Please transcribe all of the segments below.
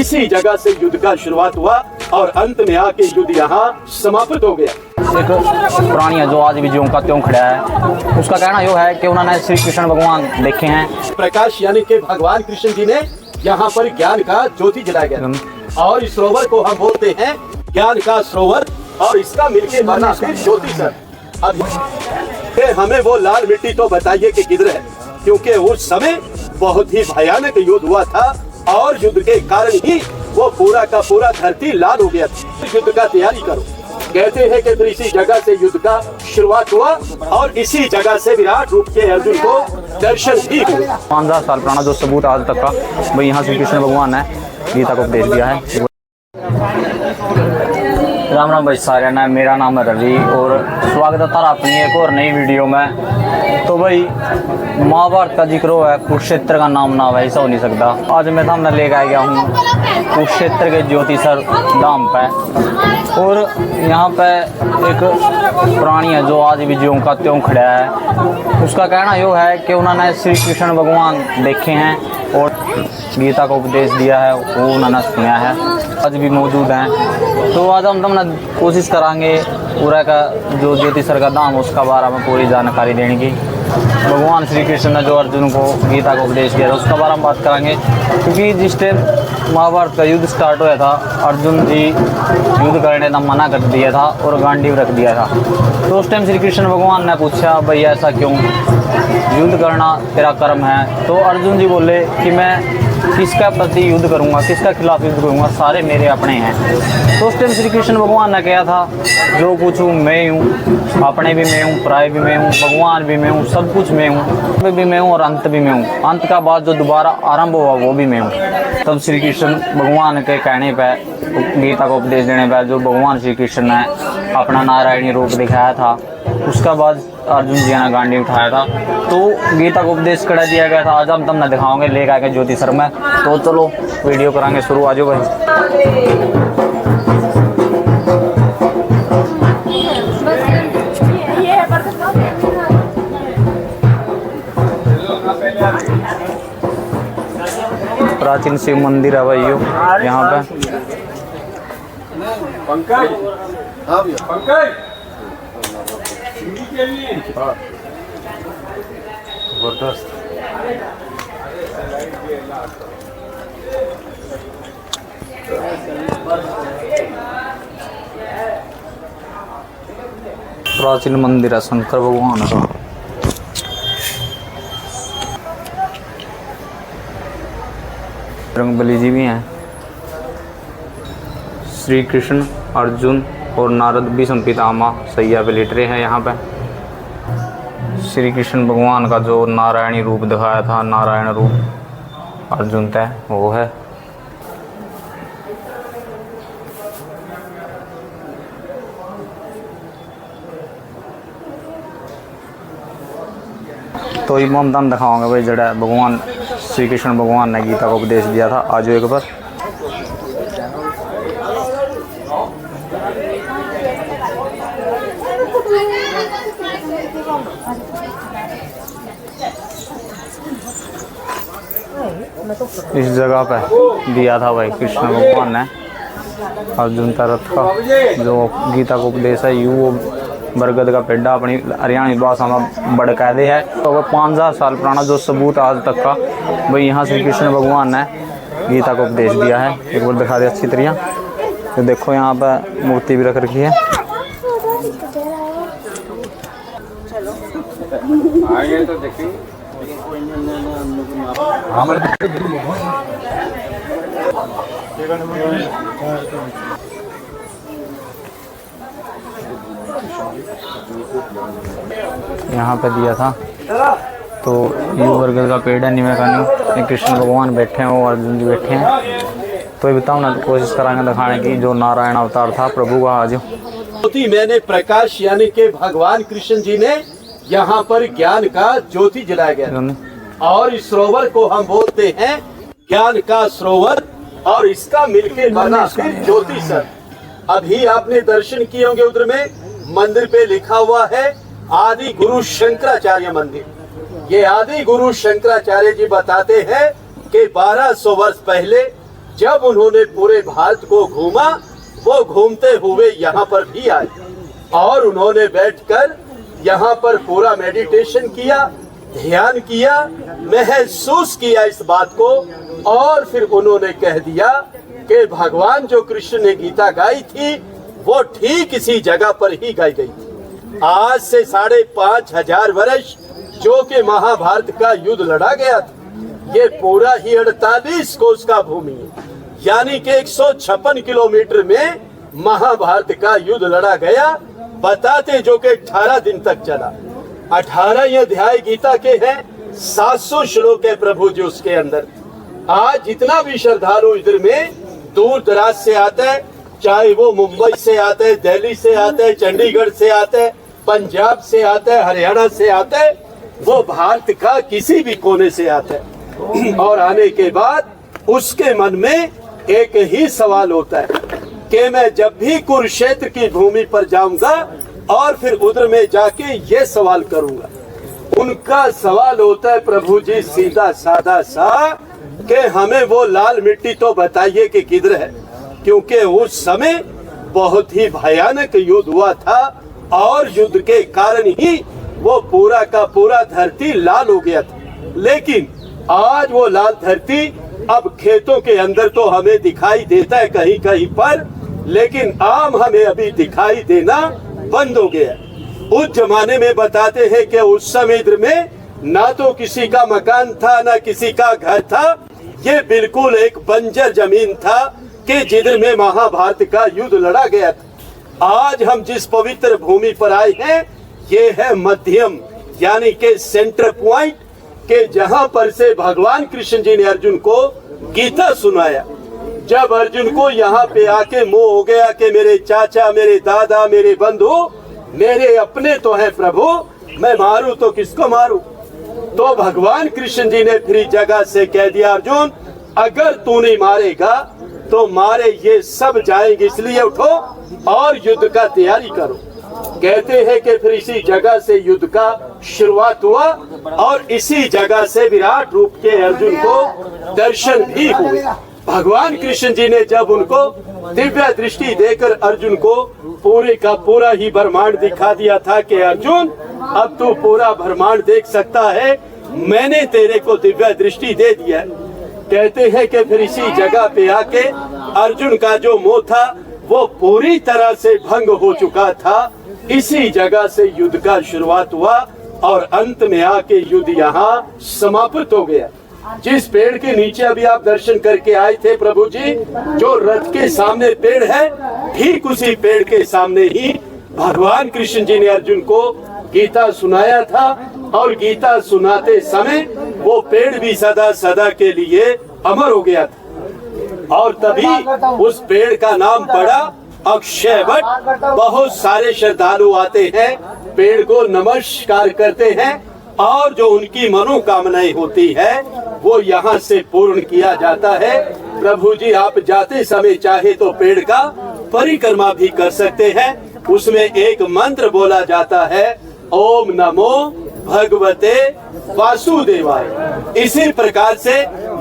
इसी जगह से युद्ध का शुरुआत हुआ और अंत में आके युद्ध यहाँ समाप्त हो गया। एक पुरानी है जो आज भी ज्यों का त्यों खड़ा है, उसका कहना यो है कि उन्होंने श्री कृष्ण भगवान देखे हैं। प्रकाश यानी कि भगवान कृष्ण जी ने यहाँ पर ज्ञान का ज्योति जलाया गया और इस सरोवर को हम बोलते हैं ज्ञान का सरोवर और इसका मिलके बना फिर ज्योति सर। अब हमें वो लाल मिट्टी तो बताइए कि किधर है, क्योंकि उस समय बहुत ही भयानक युद्ध हुआ था और युद्ध के कारण ही वो पूरा का पूरा धरती लाल हो गया था। युद्ध का तैयारी करो कहते हैं कि फिर इसी जगह से युद्ध का शुरुआत हुआ और इसी जगह से विराट रूप के अर्जुन को दर्शन भी हुए। 5000 साल पुराना जो सबूत आज तक का भाई यहाँ श्री कृष्ण भगवान ने गीता को उपदेश दिया है। राम राम भाई सारे ना, मेरा नाम है रवि और स्वागत है तारा अपनी एक और नई वीडियो में। तो भाई महाभारत का जिक्र है, कुरुक्षेत्र का नाम ना ऐसा हो नहीं सकता। आज मैं सामने लेकर आ गया हूँ कुरुक्षेत्र के ज्योतिसर धाम पे और यहाँ पे एक प्राणी है जो आज भी ज्यों का त्यों खड़ा है। उसका कहना यो है कि उन्होंने श्री कृष्ण भगवान देखे हैं और गीता को उपदेश दिया है, वो उन्होंने सुना है, आज भी मौजूद हैं। तो आज हम तुमने कोशिश करांगे पूरा का जो ज्योतिसर का धाम उसका बारे में पूरी जानकारी देने की। भगवान श्री कृष्ण ने जो अर्जुन को गीता को उपदेश दिया था उसका बारे में बात करेंगे, क्योंकि जिस टाइम महाभारत का युद्ध स्टार्ट हुआ था अर्जुन जी युद्ध करने का मना कर दिया था और गांडीव रख दिया था। तो उस टाइम श्री कृष्ण भगवान ने पूछा भाई ऐसा क्यों, युद्ध करना तेरा कर्म है। तो अर्जुन जी बोले कि मैं किसका प्रति युद्ध करूंगा, किसका खिलाफ युद्ध करूंगा, सारे मेरे अपने हैं। तो उस टाइम श्री कृष्ण भगवान ने कहा था जो कुछ हूँ मैं हूँ, अपने भी मैं हूँ, पराये भी मैं हूँ, भगवान भी मैं हूँ, सब कुछ मैं हूँ, भी मैं हूँ और अंत भी मैं हूँ। अंत का बाद जो दोबारा आरंभ हुआ वो भी मैं हूँ। तब श्री कृष्ण भगवान के कहने पर, गीता को उपदेश देने पर जो भगवान श्री कृष्ण ने अपना नारायणी रूप दिखाया था, उसका बाद अर्जुन जी ने गांडी उठाया था तो गीता को उपदेश करा दिया गया था। आज हम तुमने दिखाओगे लेकर आके ज्योतिसर में। तो चलो वीडियो कराएंगे शुरू, आ जाओ भाई। प्राचीन शिव मंदिर है भाई यो यहाँ पे। जबरदस्त प्राचीन मंदिर है शंकर भगवान का। रंगबली जी भी हैं। श्री कृष्ण, अर्जुन और नारद भीष्म पितामह सैया पे लेट रहे हैं यहाँ पे। श्री कृष्ण भगवान का जो नारायणी रूप दिखाया था, नारायण रूप अर्जुन तय वो है। तो ये मोमदम दिखाऊंगा भाई जड़ा भगवान श्री कृष्ण भगवान ने गीता को उपदेश दिया था। आज एक बार इस जगह पे दिया था भाई कृष्ण भगवान ने अर्जुन तरथ का जो गीता को उपदेश है। यू वो बरगद का पेड़ा अपनी हरियाणी भाषा में बड़कायदे है। तो वह 5000 साल पुराना जो सबूत आज तक का भाई यहाँ श्री कृष्ण भगवान ने गीता को उपदेश दिया है। एक बार दिखा दे अच्छी तरह। तो देखो यहाँ पे मूर्ति भी रख रखी है। आगे तो देखिए यहाँ पे दिया था तो यू बरगद का पेड़ है नीमे का नी। कृष्ण भगवान बैठे हैं और अर्जुन जी बैठे हैं। तो ये बताओ ना, कोशिश कराएंगे दिखाने की जो नारायण अवतार था प्रभु का। आज ज्योति मैंने प्रकाश यानी कि भगवान कृष्ण जी ने यहाँ पर ज्ञान का ज्योति जलाया गया और इस सरोवर को हम बोलते हैं ज्ञान का सरोवर और इसका मिलके बना फिर ज्योतिसर। अभी आपने दर्शन किए होंगे, उधर में मंदिर पे लिखा हुआ है आदि गुरु शंकराचार्य मंदिर। ये आदि गुरु शंकराचार्य जी बताते हैं कि 1200 वर्ष पहले जब उन्होंने पूरे भारत को घूमा, वो घूमते हुए यहाँ पर भी आए और उन्होंने बैठकर यहाँ पर पूरा मेडिटेशन किया, ध्यान किया, महसूस किया इस बात को, और फिर उन्होंने कह दिया कि भगवान जो कृष्ण ने गीता गाई थी वो ठीक इसी जगह पर ही गाई गई थी। आज से 5,500 वर्ष जो कि महाभारत का युद्ध लड़ा गया था, ये पूरा ही 48 कोस का भूमि है, यानी कि 156 किलोमीटर में महाभारत का युद्ध लड़ा गया। बताते जो कि 18 दिन तक चला। 18 अध्याय गीता के हैं, 700 श्लोक है प्रभु जी उसके अंदर। आज जितना भी श्रद्धालु इधर में दूर दराज से आता है, चाहे वो मुंबई से आता है, दिल्ली से आता है, चंडीगढ़ से आता है, पंजाब से आता है, हरियाणा से आता है, वो भारत का किसी भी कोने से आता है, और आने के बाद उसके मन में एक ही सवाल होता है कि मैं जब भी कुरुक्षेत्र की भूमि पर जाऊंगा और फिर उधर में जाके ये सवाल करूंगा। उनका सवाल होता है प्रभु जी सीधा साधा सा कि हमें वो लाल मिट्टी तो बताइए कि किधर है, क्योंकि उस समय बहुत ही भयानक युद्ध हुआ था और युद्ध के कारण ही वो पूरा का पूरा धरती लाल हो गया था। लेकिन आज वो लाल धरती अब खेतों के अंदर तो हमें दिखाई देता है कहीं कहीं पर, लेकिन आम हमें अभी दिखाई देना बंद हो गया। उस जमाने में बताते हैं कि उस समय इधर में ना तो किसी का मकान था ना किसी का घर था, ये बिल्कुल एक बंजर जमीन था कि जिधर में महाभारत का युद्ध लड़ा गया था। आज हम जिस पवित्र भूमि पर आए हैं, ये है मध्यम यानी के सेंटर पॉइंट, के जहां पर से भगवान कृष्ण जी ने अर्जुन को गीता सुनाया। जब अर्जुन को यहाँ पे आके मोह हो गया कि मेरे चाचा, मेरे दादा, मेरे बंधु मेरे अपने तो हैं प्रभु, मैं मारूं तो किसको मारूं, तो भगवान कृष्ण जी ने फिर जगह से कह दिया अर्जुन अगर तू नहीं मारेगा तो मारे ये सब जाएंगे, इसलिए उठो और युद्ध का तैयारी करो। कहते हैं कि फिर इसी जगह से युद्ध का शुरुआत हुआ और इसी जगह से विराट रूप के अर्जुन को दर्शन भी हुए। भगवान कृष्ण जी ने जब उनको दिव्य दृष्टि देकर अर्जुन को पूरे का पूरा ही ब्रह्मांड दिखा दिया था कि अर्जुन अब तू पूरा ब्रह्मांड देख सकता है, मैंने तेरे को दिव्य दृष्टि दे दिया। कहते हैं कि फिर इसी जगह पे आके अर्जुन का जो मोह था वो पूरी तरह से भंग हो चुका था। इसी जगह से युद्ध का शुरुआत हुआ और अंत में आके युद्ध यहाँ समाप्त हो गया। जिस पेड़ के नीचे अभी आप दर्शन करके आए थे प्रभु जी, जो रथ के सामने पेड़ है, ठीक उसी पेड़ के सामने ही भगवान कृष्ण जी ने अर्जुन को गीता सुनाया था और गीता सुनाते समय वो पेड़ भी सदा सदा के लिए अमर हो गया था और तभी उस पेड़ का नाम पड़ा अक्षय वट। बहुत सारे श्रद्धालु आते हैं, पेड़ को नमस्कार करते हैं और जो उनकी मनोकामनाएं होती है वो यहाँ से पूर्ण किया जाता है। प्रभु जी आप जाते समय चाहे तो पेड़ का परिक्रमा भी कर सकते हैं। उसमें एक मंत्र बोला जाता है, ओम नमो भगवते वासुदेवाय। इसी प्रकार से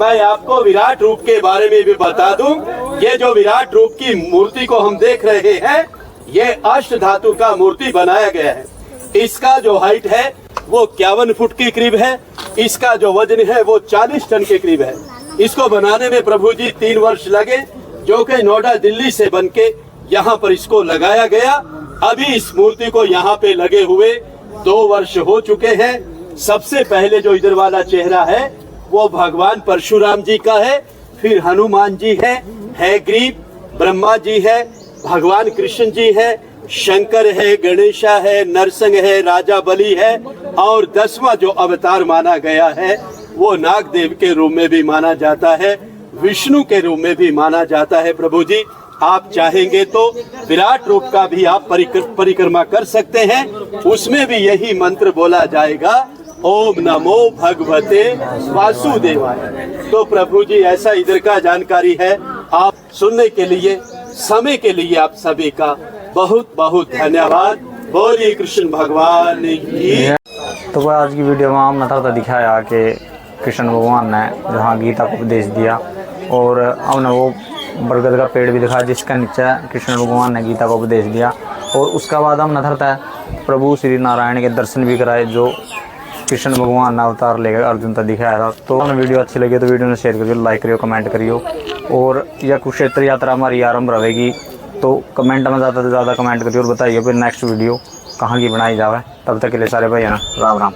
मैं आपको विराट रूप के बारे में भी बता दूं। ये जो विराट रूप की मूर्ति को हम देख रहे हैं, ये अष्ट धातु का मूर्ति बनाया गया है। इसका जो हाइट है वो 51 फुट के करीब है। इसका जो वजन है वो 40 टन के करीब है। इसको बनाने में प्रभु जी 3 वर्ष लगे, जो कि नोएडा दिल्ली से बन के यहाँ पर इसको लगाया गया। अभी इस मूर्ति को यहाँ पे लगे हुए 2 वर्ष हो चुके हैं। सबसे पहले जो इधर वाला चेहरा है वो भगवान परशुराम जी का है, फिर हनुमान जी है ग्रीव, ब्रह्मा जी है, भगवान कृष्ण जी है, शंकर है, गणेशा है, नरसिंह है, राजा बलि है और 10वां जो अवतार माना गया है वो नागदेव के रूप में भी माना जाता है, विष्णु के रूप में भी माना जाता है। प्रभु जी आप चाहेंगे तो विराट रूप का भी आप परिक्रमा कर सकते हैं। उसमें भी यही मंत्र बोला जाएगा, ओम नमो भगवते वासुदेवाय। तो प्रभु जी ऐसा इधर का जानकारी है। आप सुनने के लिए, समय के लिए आप सभी का बहुत बहुत धन्यवाद। बोलिए कृष्ण भगवान की। तो भाई आज की वीडियो में हमने थोड़ा दिखाया कि कृष्ण भगवान ने जहाँ गीता को उपदेश दिया और हमने वो बरगद का पेड़ भी दिखाया जिसका नीचे कृष्ण भगवान ने गीता का उपदेश दिया। और उसके बाद हमने धरता है प्रभु श्री नारायण के दर्शन भी कराए जो कृष्ण भगवान ने अवतार लेकर अर्जुन तक दिखाया था। तो हमें वीडियो अच्छी लगी तो वीडियो ने शेयर करियो, लाइक करियो, कमेंट करियो। और यह कुरुक्षेत्र यात्रा हमारी आरंभ रहेगी तो कमेंट में ज़्यादा से ज़्यादा कमेंट करियो और बताइए फिर नेक्स्ट वीडियो कहाँ की बनाई जाए। तब तक के लिए सारे भाई है ना, राम राम।